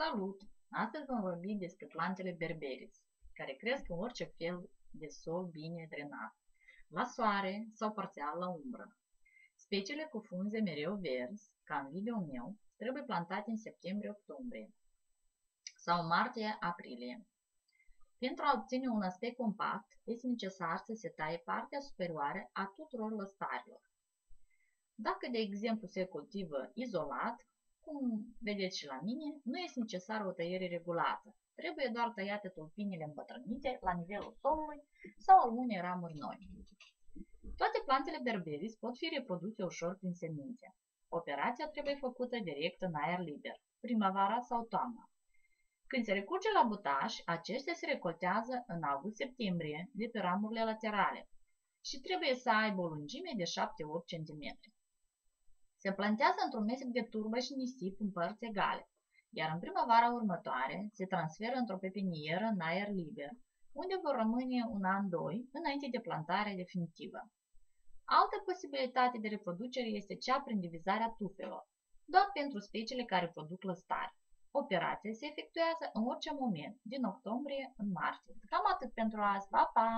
Salut! Astăzi vom vorbi despre plantele berberis, care cresc în orice fel de sol bine drenat, la soare sau parțial la umbră. Speciile cu frunze mereu verzi, ca în video meu, trebuie plantate în septembrie-octombrie sau martie-aprilie. Pentru a obține un aspect compact, este necesar să se taie partea superioară a tuturor lăstarilor. Dacă, de exemplu, se cultivă izolat, cum vedeți și la mine, nu este necesară o tăiere regulată. Trebuie doar tăiate tulpinile îmbătrânite la nivelul solului sau al unei ramuri noi. Toate plantele berberis pot fi reproduse ușor prin semințe. Operația trebuie făcută direct în aer liber, primăvara sau toamna. Când se recurge la butaș, aceștia se recoltează în august-septembrie de pe ramurile laterale și trebuie să aibă o lungime de 7-8 cm. Se plantează într-un mestec de turbă și nisip în părți egale, iar în primăvara următoare se transferă într-o pepinieră în aer liber, unde vor rămâne un an-doi înainte de plantare definitivă. Altă posibilitate de reproducere este cea prin divizarea tufelor, doar pentru speciile care produc lăstari. Operația se efectuează în orice moment, din octombrie în martie. Cam atât pentru azi. Pa, pa!